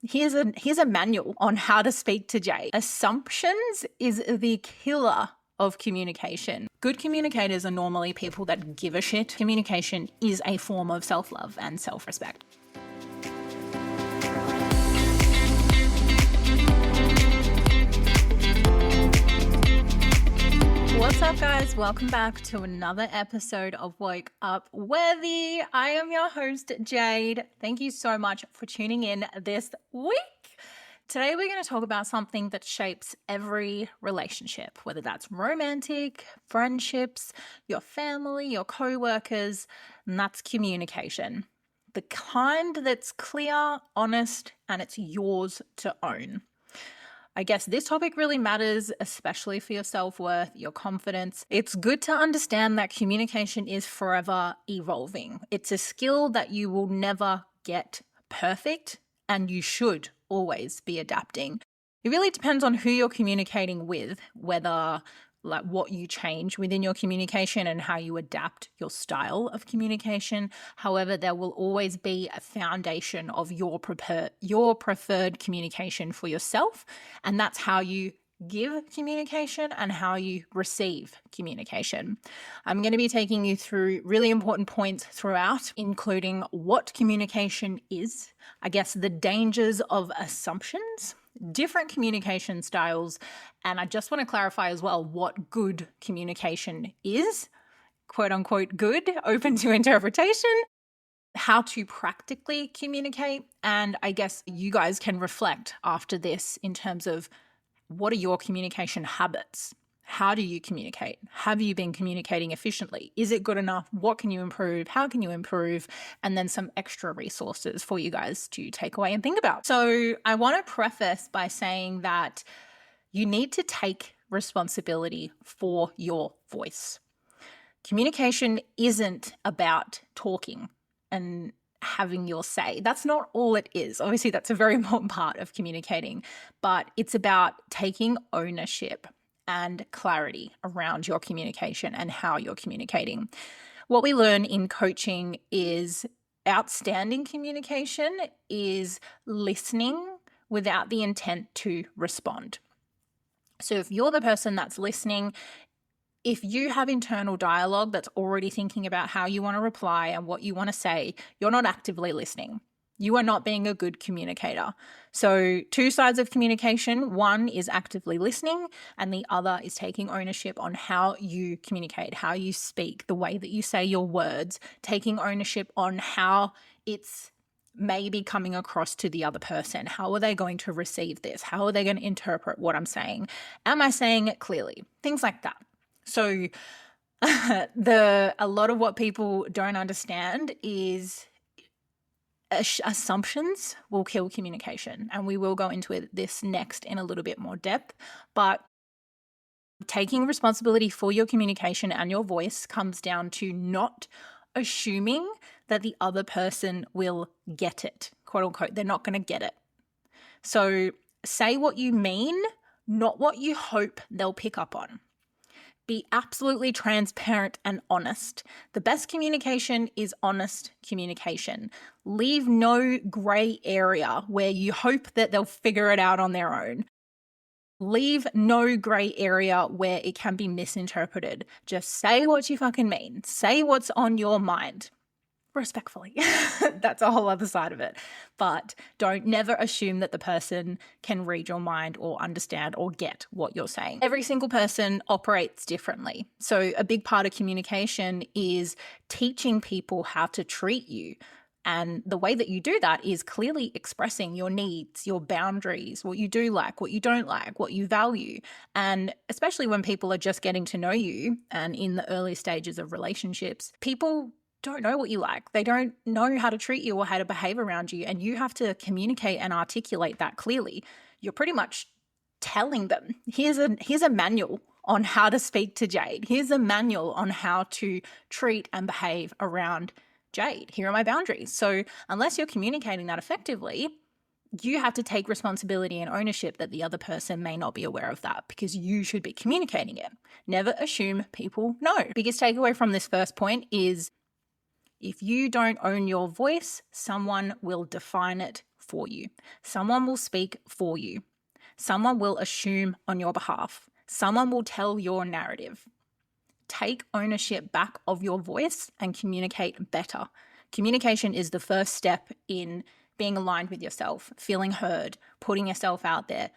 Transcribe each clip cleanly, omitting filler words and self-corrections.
Here's a manual on how to speak to Jade. Assumptions is the killer of communication. Good communicators are normally people that give a shit. Communication is a form of self-love and self-respect. What's up, guys? Welcome back to another episode of Woke Up Worthy. I am your host, Jade. Thank you so much for tuning in this week. Today, we're going to talk about something that shapes every relationship, whether that's romantic, friendships, your family, your co-workers, and that's communication. The kind that's clear, honest, and it's yours to own. I guess this topic really matters, especially for your self-worth, your confidence. It's good to understand that communication is forever evolving. It's a skill that you will never get perfect, and you should always be adapting. It really depends on who you're communicating with, whether like what you change within your communication and how you adapt your style of communication. However, there will always be a foundation of your preferred communication for yourself, and that's how you give communication and how you receive communication. I'm going to be taking you through really important points throughout, including what communication is, I guess the dangers of assumptions, different communication styles, and I just want to clarify as well what good communication is, quote unquote good, open to interpretation, how to practically communicate, and I guess you guys can reflect after this in terms of what are your communication habits? How do you communicate? Have you been communicating efficiently? Is it good enough? What can you improve? How can you improve? And then some extra resources for you guys to take away and think about. So I want to preface by saying that you need to take responsibility for your voice. Communication isn't about talking and having your say. That's not all it is. Obviously, that's a very important part of communicating, but it's about taking ownership and clarity around your communication and how you're communicating. What we learn in coaching is outstanding communication is listening without the intent to respond. So if you're the person that's listening, if you have internal dialogue that's already thinking about how you want to reply and what you want to say, you're not actively listening. You are not being a good communicator. So two sides of communication. One is actively listening, and the other is taking ownership on how you communicate, how you speak, the way that you say your words, taking ownership on how it's maybe coming across to the other person. How are they going to receive this? How are they going to interpret what I'm saying? Am I saying it clearly? Things like that. So a lot of what people don't understand is assumptions will kill communication, and we will go into this next in a little bit more depth. But taking responsibility for your communication and your voice comes down to not assuming that the other person will get it, quote unquote. They're not going to get it. So say what you mean, not what you hope they'll pick up on. Be absolutely transparent and honest. The best communication is honest communication. Leave no gray area where you hope that they'll figure it out on their own. Leave no gray area where it can be misinterpreted. Just say what you fucking mean. Say what's on your mind. Respectfully. That's a whole other side of it. But don't never assume that the person can read your mind or understand or get what you're saying. Every single person operates differently. So a big part of communication is teaching people how to treat you. And the way that you do that is clearly expressing your needs, your boundaries, what you do like, what you don't like, what you value. And especially when people are just getting to know you and in the early stages of relationships, people don't know what you like. They don't know how to treat you or how to behave around you. And you have to communicate and articulate that clearly. You're pretty much telling them, here's a manual on how to speak to Jade. Here's a manual on how to treat and behave around Jade. Here are my boundaries. So unless you're communicating that effectively, you have to take responsibility and ownership that the other person may not be aware of that, because you should be communicating it. Never assume people know. Biggest takeaway from this first point is if you don't own your voice, someone will define it for you. Someone will speak for you. Someone will assume on your behalf. Someone will tell your narrative. Take ownership back of your voice and communicate better. Communication is the first step in being aligned with yourself, feeling heard, putting yourself out there,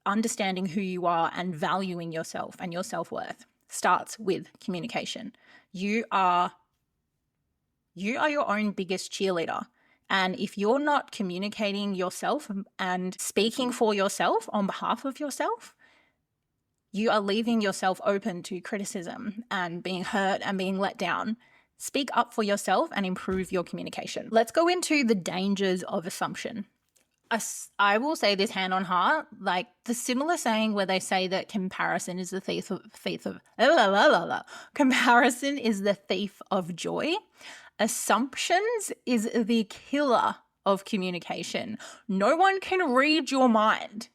understanding who you are and valuing yourself and your self-worth starts with communication. You are your own biggest cheerleader. And if you're not communicating yourself and speaking for yourself on behalf of yourself, you are leaving yourself open to criticism and being hurt and being let down. Speak up for yourself and improve your communication. Let's go into the dangers of assumption. I will say this hand on heart, like the similar saying where they say that comparison is the thief of joy. Assumptions is the killer of communication. No one can read your mind.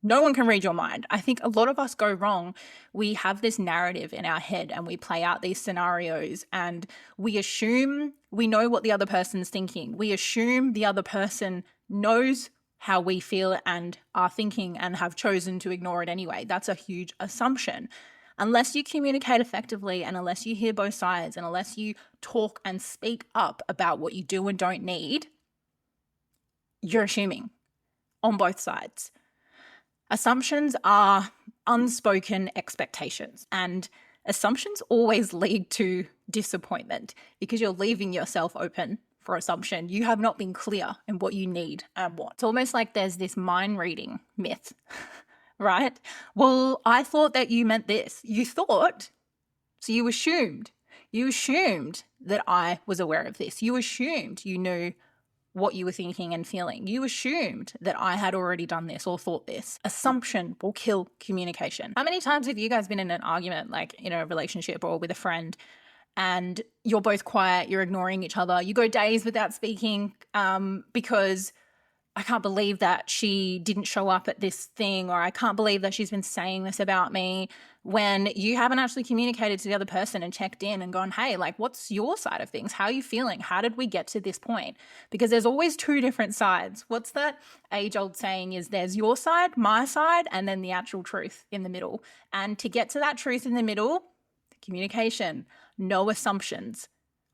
No one can read your mind. I think a lot of us go wrong. We have this narrative in our head and we play out these scenarios and we assume we know what the other person's thinking. We assume the other person knows how we feel and are thinking and have chosen to ignore it anyway. That's a huge assumption. Unless you communicate effectively and unless you hear both sides and unless you talk and speak up about what you do and don't need, you're assuming on both sides. Assumptions are unspoken expectations, and assumptions always lead to disappointment because you're leaving yourself open for assumption. You have not been clear in what you need and want. It's almost like there's this mind reading myth, right? Well, I thought that you meant this. You thought, so you assumed. You assumed that I was aware of this. You assumed you knew what you were thinking and feeling. You assumed that I had already done this or thought this. Assumption will kill communication. How many times have you guys been in an argument, like in a relationship or with a friend, and you're both quiet, you're ignoring each other, you go days without speaking because I can't believe that she didn't show up at this thing, or I can't believe that she's been saying this about me, when you haven't actually communicated to the other person and checked in and gone, hey, like, what's your side of things? How are you feeling? How did we get to this point? Because there's always two different sides. What's that age-old saying is there's your side, my side, and then the actual truth in the middle. And to get to that truth in the middle, communication, no assumptions,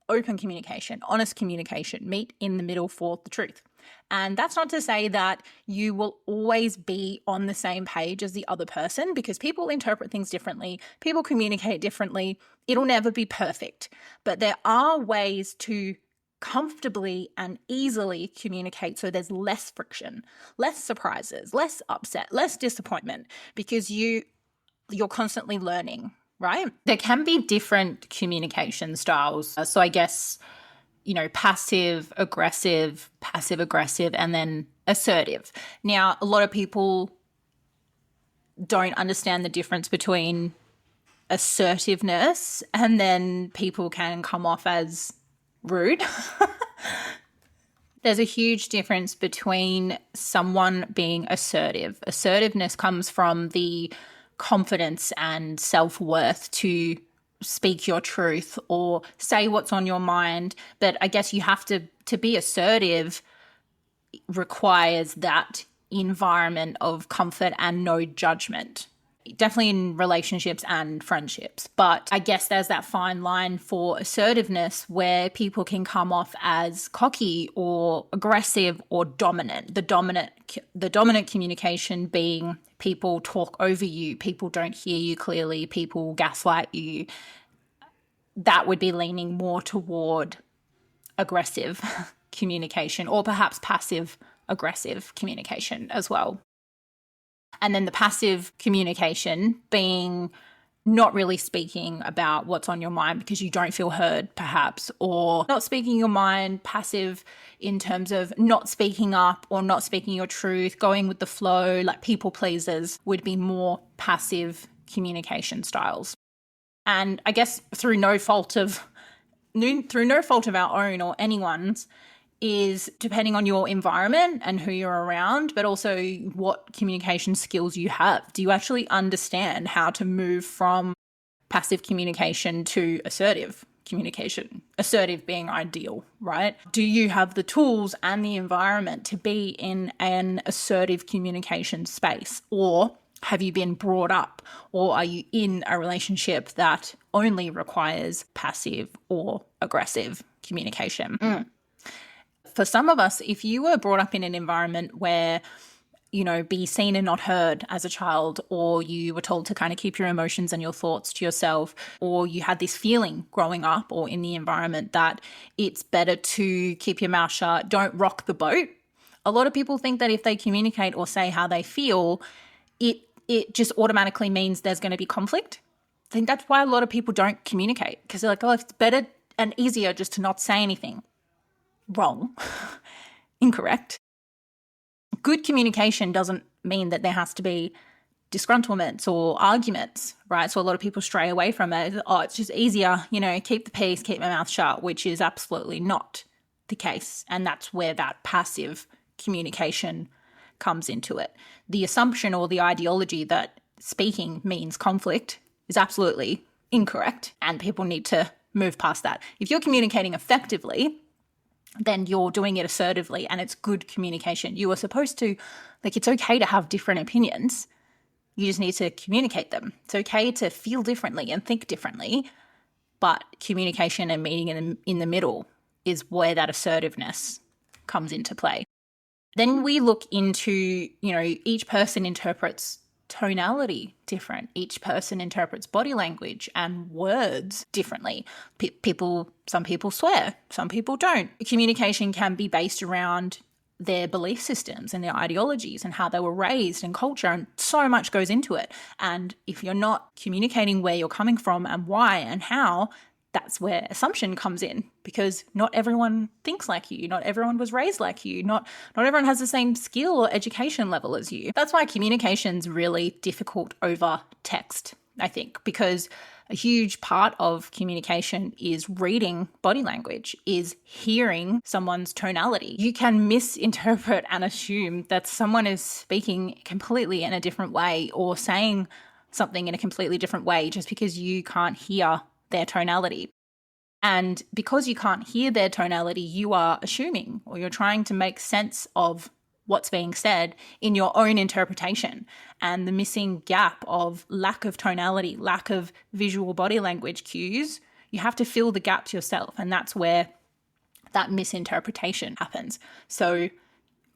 open communication, honest communication, meet in the middle for the truth. And that's not to say that you will always be on the same page as the other person, because people interpret things differently, people communicate differently. It'll never be perfect, but there are ways to comfortably and easily communicate so there's less friction, less surprises, less upset, less disappointment, because you're constantly learning, right? There can be different communication styles. So I guess, passive aggressive, and then assertive. Now, a lot of people don't understand the difference between assertiveness and then people can come off as rude. There's a huge difference between someone being assertive. Assertiveness comes from the confidence and self-worth to speak your truth or say what's on your mind. But I guess you have to be assertive requires that environment of comfort and no judgment. Definitely in relationships and friendships. But I guess there's that fine line for assertiveness where people can come off as cocky or aggressive or dominant. The dominant communication being people talk over you, people don't hear you clearly, people gaslight you. That would be leaning more toward aggressive communication, or perhaps passive aggressive communication as well. And then the passive communication being not really speaking about what's on your mind because you don't feel heard, perhaps, or not speaking your mind, passive in terms of not speaking up or not speaking your truth, going with the flow, like people pleasers would be more passive communication styles. And I guess through no fault of our own or anyone's, is depending on your environment and who you're around, but also what communication skills you have. Do you actually understand how to move from passive communication to assertive communication, assertive being ideal, right? Do you have the tools and the environment to be in an assertive communication space? Or have you been brought up, or are you in a relationship that only requires passive or aggressive communication? For some of us, if you were brought up in an environment where, be seen and not heard as a child, or you were told to kind of keep your emotions and your thoughts to yourself, or you had this feeling growing up or in the environment that it's better to keep your mouth shut, don't rock the boat. A lot of people think that if they communicate or say how they feel, it just automatically means there's going to be conflict. I think that's why a lot of people don't communicate, because they're like, oh, it's better and easier just to not say anything. Wrong. Incorrect. Good communication doesn't mean that there has to be disgruntlements or arguments, right? So a lot of people stray away from it. Oh, it's just easier, keep the peace, keep my mouth shut, which is absolutely not the case. And that's where that passive communication comes into it. The assumption or the ideology that speaking means conflict is absolutely incorrect, and people need to move past that. If you're communicating effectively, then you're doing it assertively and it's good communication. You are supposed to, it's okay to have different opinions. You just need to communicate them. It's okay to feel differently and think differently, but communication and meeting in the middle is where that assertiveness comes into play. Then we look into, each person interprets tonality different. Each person interprets body language and words differently. Some people swear, some people don't. Communication can be based around their belief systems and their ideologies and how they were raised and culture, and so much goes into it. And if you're not communicating where you're coming from and why and how, that's where assumption comes in, because not everyone thinks like you. Not everyone was raised like you. Not everyone has the same skill or education level as you. That's why communication's really difficult over text, I think, because a huge part of communication is reading body language, is hearing someone's tonality. You can misinterpret and assume that someone is speaking completely in a different way or saying something in a completely different way just because you can't hear their tonality. And because you can't hear their tonality, you are assuming, or you're trying to make sense of what's being said in your own interpretation. And the missing gap of lack of tonality, lack of visual body language cues, you have to fill the gaps yourself. And that's where that misinterpretation happens. So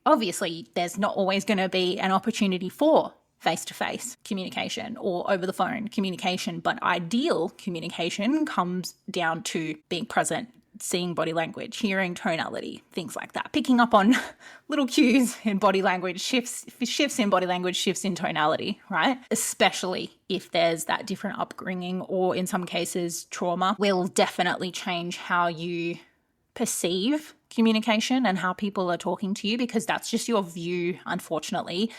obviously there's not always going to be an opportunity for face-to-face communication or over the phone communication, but ideal communication comes down to being present, seeing body language, hearing tonality, things like that, picking up on little cues in body language, shifts in body language, shifts in tonality, right? Especially if there's that different upbringing, or in some cases trauma will definitely change how you perceive communication and how people are talking to you, because that's just your view. Unfortunately,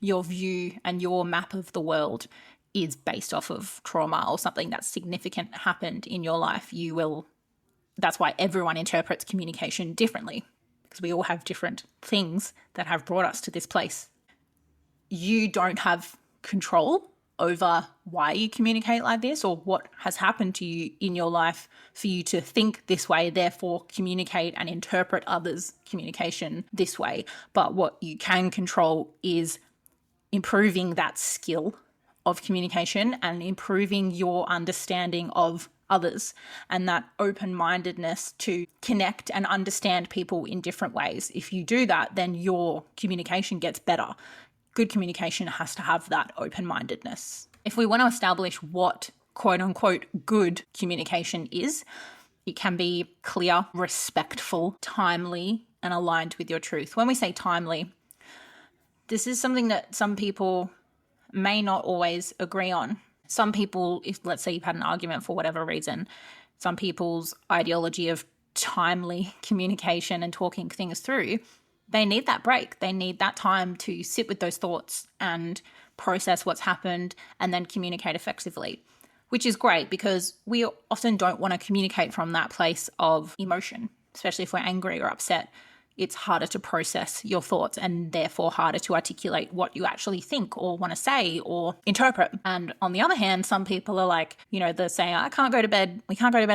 your view and your map of the world is based off of trauma or something that's significant happened in your life. That's why everyone interprets communication differently, because we all have different things that have brought us to this place. You don't have control over why you communicate like this or what has happened to you in your life for you to think this way, therefore communicate and interpret others' communication this way. But what you can control is improving that skill of communication and improving your understanding of others, and that open-mindedness to connect and understand people in different ways. If you do that, then your communication gets better. Good communication has to have that open-mindedness. If we want to establish what quote-unquote good communication is, it can be clear, respectful, timely, and aligned with your truth. When we say timely, this is something that some people may not always agree on. Some people, if let's say you've had an argument for whatever reason, some people's ideology of timely communication and talking things through, they need that break. They need that time to sit with those thoughts and process what's happened and then communicate effectively, which is great because we often don't want to communicate from that place of emotion, especially if we're angry or upset. it's harder to process your thoughts and therefore harder to articulate what you actually think or want to say or interpret. And on the other hand, some people are like, they're saying, we can't go to bed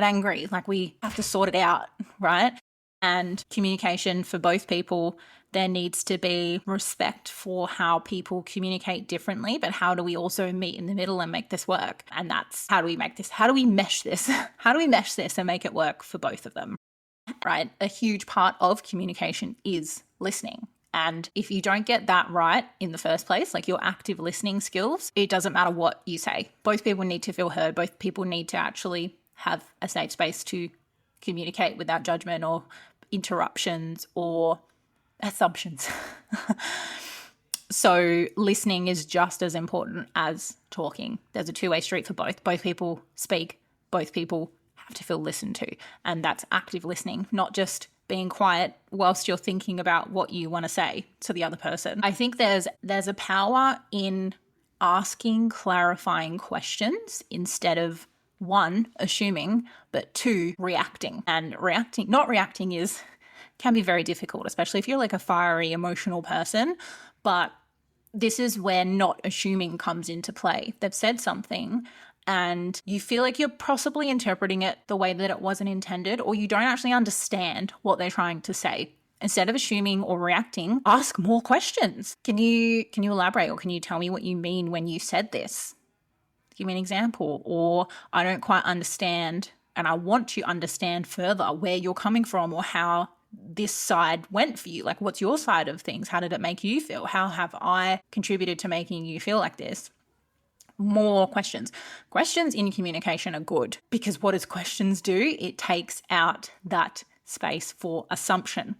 angry. Like, we have to sort it out, right? And communication for both people, there needs to be respect for how people communicate differently, but how do we also meet in the middle and make this work? And that's how do we make this? How do we mesh this? How do we mesh this and make it work for both of them? Right? A huge part of communication is listening. And if you don't get that right in the first place, like your active listening skills, it doesn't matter what you say. Both people need to feel heard. Both people need to actually have a safe space to communicate without judgment or interruptions or assumptions. So listening is just as important as talking. There's a two-way street for both. Both people speak. Both people have to feel listened to. And that's active listening, not just being quiet whilst you're thinking about what you want to say to the other person. I think there's a power in asking clarifying questions instead of, one, assuming, but two, reacting. And not reacting can be very difficult, especially if you're like a fiery, emotional person. But this is where not assuming comes into play. They've said something and you feel like you're possibly interpreting it the way that it wasn't intended, or you don't actually understand what they're trying to say. Instead of assuming or reacting, ask more questions. Can you elaborate, or can you tell me what you mean when you said this? Give me an example. Or I don't quite understand and I want to understand further where you're coming from or how this side went for you. Like, what's your side of things? How did it make you feel? How have I contributed to making you feel like this? More questions. Questions in communication are good because what does questions do? It takes out that space for assumption,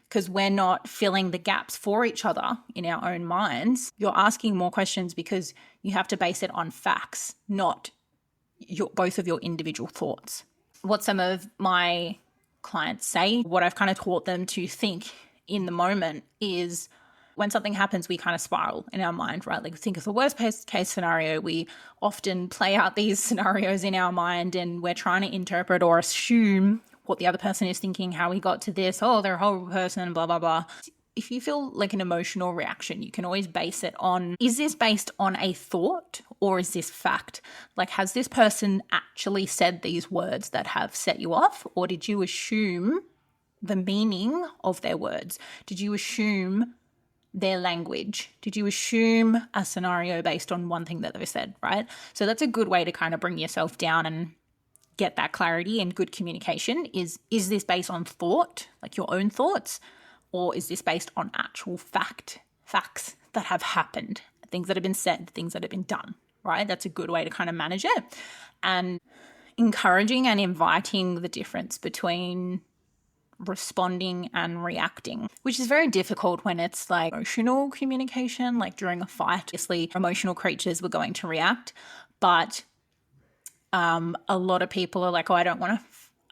because we're not filling the gaps for each other in our own minds. You're asking more questions because you have to base it on facts, not both of your individual thoughts. What some of my clients say, what I've kind of taught them to think in the moment is, when something happens, we kind of spiral in our mind, right? Like, think of the worst case scenario. We often play out these scenarios in our mind and we're trying to interpret or assume what the other person is thinking, how we got to this. Oh, they're a horrible person, blah, blah, blah. If you feel like an emotional reaction, you can always base it on, is this based on a thought or is this fact? Like, has this person actually said these words that have set you off, or did you assume the meaning of their words? Did you assume their language? Did you assume a scenario based on one thing that they've said, right? So that's a good way to kind of bring yourself down and get that clarity. And good communication is this based on thought, like your own thoughts, or is this based on actual facts that have happened, things that have been said, things that have been done, right? That's a good way to kind of manage it. And encouraging and inviting the difference between responding and reacting, which is very difficult when it's like emotional communication, like during a fight. Obviously, emotional creatures were going to react, but a lot of people are like, oh, I don't want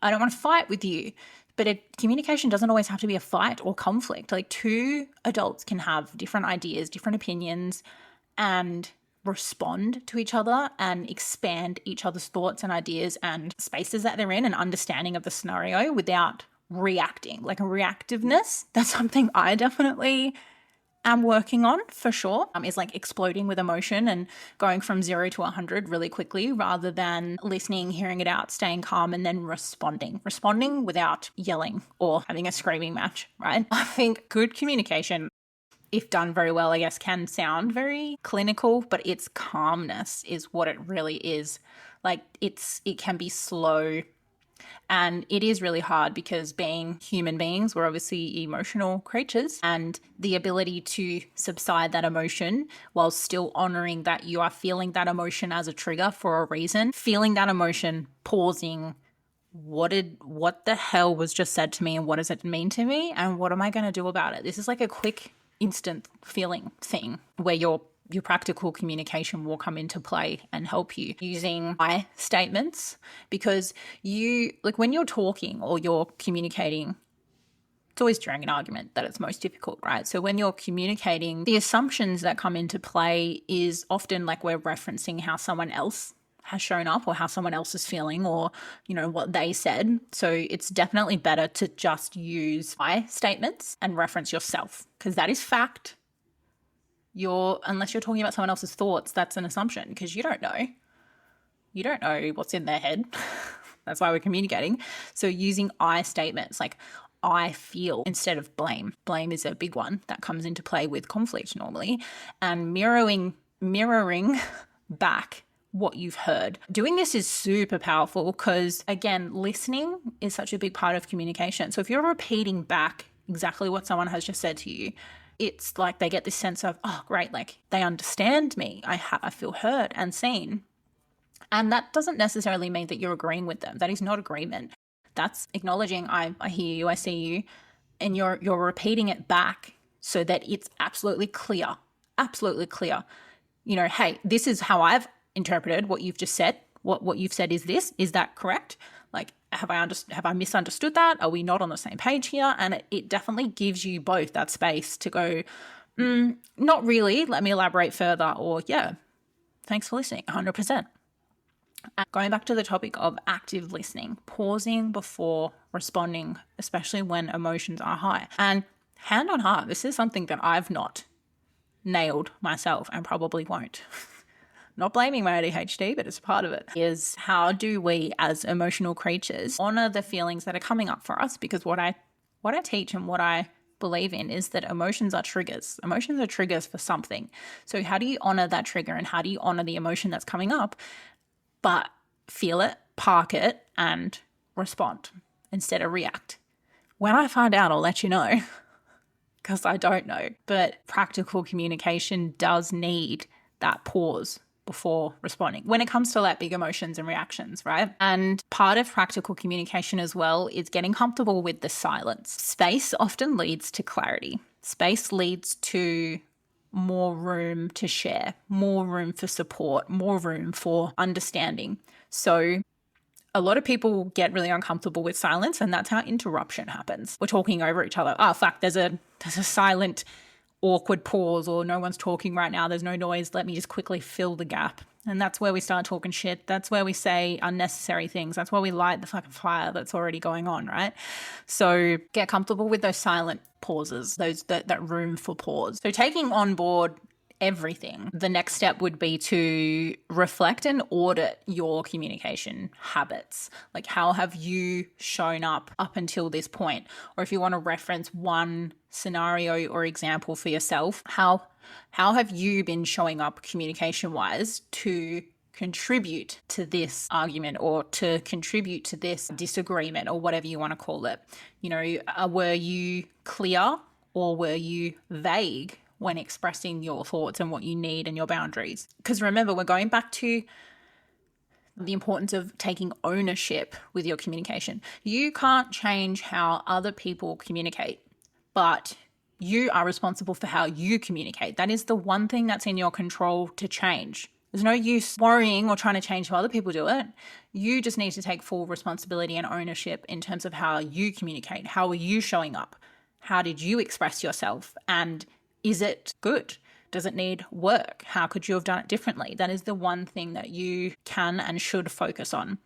to fight with you. But communication doesn't always have to be a fight or conflict. Like, two adults can have different ideas, different opinions, and respond to each other and expand each other's thoughts and ideas and spaces that they're in and understanding of the scenario without reacting. Like, a reactiveness, that's something I definitely am working on for sure, is like exploding with emotion and going from 0 to 100 really quickly, rather than listening, hearing it out, staying calm, and then responding without yelling or having a screaming match, right? I think good communication, if done very well, I guess, can sound very clinical, but its calmness is what it really is. Like, it can be slow. And it is really hard because, being human beings, we're obviously emotional creatures, and the ability to subside that emotion while still honoring that you are feeling that emotion as a trigger for a reason, feeling that emotion, pausing, what the hell was just said to me, and what does it mean to me, and what am I going to do about it? This is like a quick, instant feeling thing where your practical communication will come into play and help you, using I statements, because when you're talking or you're communicating, it's always during an argument that it's most difficult, right? So when you're communicating, the assumptions that come into play is often like we're referencing how someone else has shown up or how someone else is feeling or, what they said. So it's definitely better to just use I statements and reference yourself, because that is fact. Unless you're talking about someone else's thoughts, that's an assumption, because you don't know. You don't know what's in their head. That's why we're communicating. So using I statements like I feel instead of blame. Blame is a big one that comes into play with conflict normally. And mirroring back what you've heard. Doing this is super powerful because, again, listening is such a big part of communication. So if you're repeating back exactly what someone has just said to you, it's like they get this sense of, oh, great, like they understand me. I feel heard and seen. And that doesn't necessarily mean that you're agreeing with them. That is not agreement. That's acknowledging I hear you, I see you, and you're repeating it back so that it's absolutely clear. Absolutely clear. Hey, this is how I've interpreted what you've just said. What you've said is this. Is that correct? Like, have I misunderstood that? Are we not on the same page here? And it definitely gives you both that space to go, not really, let me elaborate further, or yeah, thanks for listening, 100%. And going back to the topic of active listening, pausing before responding, especially when emotions are high. And hand on heart, this is something that I've not nailed myself and probably won't. Not blaming my ADHD, but it's a part of it, is how do we as emotional creatures honor the feelings that are coming up for us? Because what I teach and what I believe in is that emotions are triggers. Emotions are triggers for something. So how do you honor that trigger and how do you honor the emotion that's coming up, but feel it, park it, and respond instead of react? When I find out, I'll let you know, because I don't know. But practical communication does need that pause before responding when it comes to like big emotions and reactions, right? And part of practical communication as well is getting comfortable with the silence. Space often leads to clarity. Space leads to more room to share, more room for support, more room for understanding. So a lot of people get really uncomfortable with silence, and that's how interruption happens. We're talking over each other. Oh, fuck, there's a silent, awkward pause, or no one's talking right now. There's no noise. Let me just quickly fill the gap. And that's where we start talking shit. That's where we say unnecessary things. That's where we light the fucking fire that's already going on, right? So get comfortable with those silent pauses, that room for pause. So taking on board everything, the next step would be to reflect and audit your communication habits. Like, how have you shown up until this point? Or if you want to reference one scenario or example for yourself, how have you been showing up communication-wise to contribute to this argument or to contribute to this disagreement or whatever you want to call it? Were you clear or were you vague when expressing your thoughts and what you need and your boundaries? Because remember, we're going back to the importance of taking ownership with your communication. You can't change how other people communicate, but you are responsible for how you communicate. That is the one thing that's in your control to change. There's no use worrying or trying to change how other people do it. You just need to take full responsibility and ownership in terms of how you communicate. How are you showing up? How did you express yourself? And is it good? Does it need work? How could you have done it differently? That is the one thing that you can and should focus on,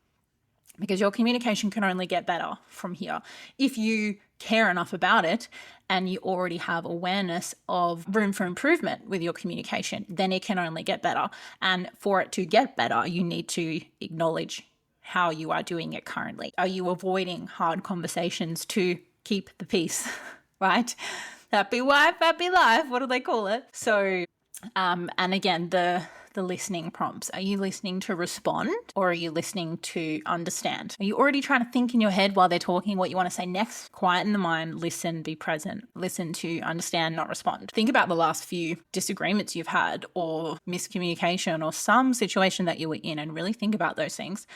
because your communication can only get better from here. If you care enough about it and you already have awareness of room for improvement with your communication, then it can only get better. And for it to get better, you need to acknowledge how you are doing it currently. Are you avoiding hard conversations to keep the peace, right? Happy wife, happy life. What do they call it? So, and again, the listening prompts. Are you listening to respond or are you listening to understand? Are you already trying to think in your head while they're talking what you want to say next? Quieten the mind, listen, be present. Listen to understand, not respond. Think about the last few disagreements you've had or miscommunication or some situation that you were in and really think about those things.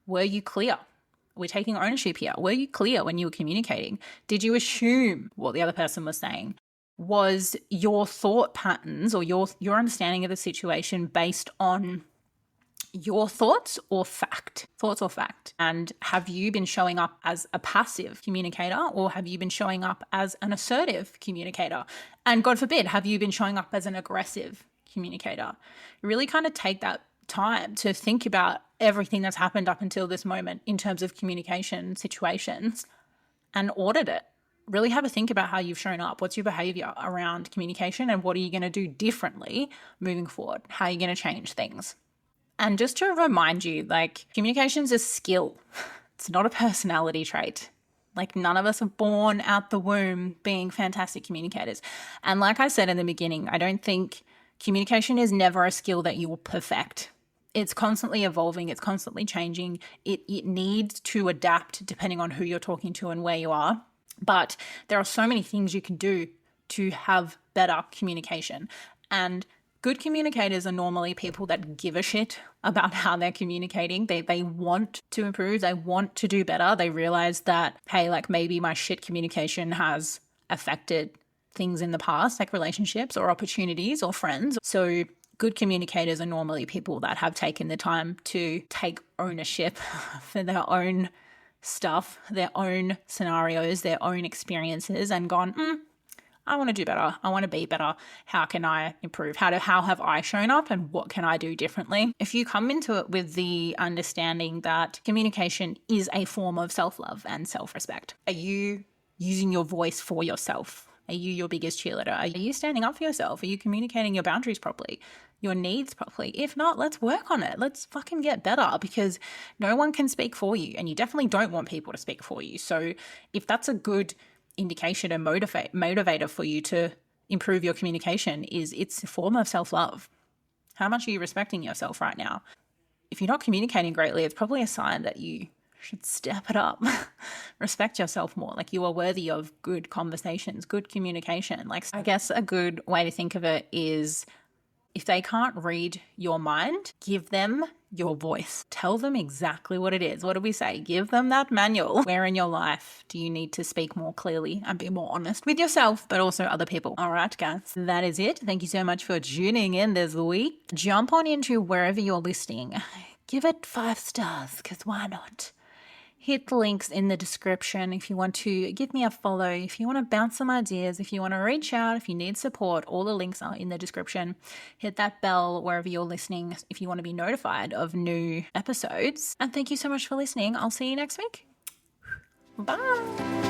Were you clear? We're taking ownership here. Were you clear when you were communicating? Did you assume what the other person was saying? Was your thought patterns or your understanding of the situation based on your thoughts or fact? Thoughts or fact? And have you been showing up as a passive communicator or have you been showing up as an assertive communicator? And God forbid, have you been showing up as an aggressive communicator? Really kind of take that time to think about everything that's happened up until this moment in terms of communication situations and audit it. Really have a think about how you've shown up. What's your behavior around communication and what are you going to do differently moving forward? How are you going to change things? And just to remind you, like, communication's a skill. It's not a personality trait. Like, none of us are born out the womb being fantastic communicators. And like I said in the beginning, I don't think communication is never a skill that you will perfect. It's constantly evolving. It's constantly changing. It needs to adapt depending on who you're talking to and where you are. But there are so many things you can do to have better communication. And good communicators are normally people that give a shit about how they're communicating. They want to improve. They want to do better. They realize that, hey, like maybe my shit communication has affected things in the past, like relationships or opportunities or friends. So good communicators are normally people that have taken the time to take ownership for their own stuff, their own scenarios, their own experiences, and gone, I want to do better. I want to be better. How can I improve? How have I shown up and what can I do differently? If you come into it with the understanding that communication is a form of self-love and self-respect, are you using your voice for yourself? Are you your biggest cheerleader? Are you standing up for yourself? Are you communicating your boundaries properly, your needs properly? If not, let's work on it. Let's fucking get better, because no one can speak for you and you definitely don't want people to speak for you. So if that's a good indication and motivator for you to improve your communication, is it's a form of self-love. How much are you respecting yourself right now? If you're not communicating greatly, it's probably a sign that you should step it up. Respect yourself more. Like, you are worthy of good conversations, good communication. Like, I guess a good way to think of it is, if they can't read your mind, give them your voice. Tell them exactly what it is. What do we say? Give them that manual. Where in your life do you need to speak more clearly and be more honest with yourself, but also other people? All right, guys, that is it. Thank you so much for tuning in this week. Jump on into wherever you're listening. Give it 5 stars, because why not? Hit the links in the description if you want to give me a follow, if you want to bounce some ideas, if you want to reach out, if you need support. All the links are in the description. Hit that bell wherever you're listening if you want to be notified of new episodes. And thank you so much for listening. I'll see you next week. Bye.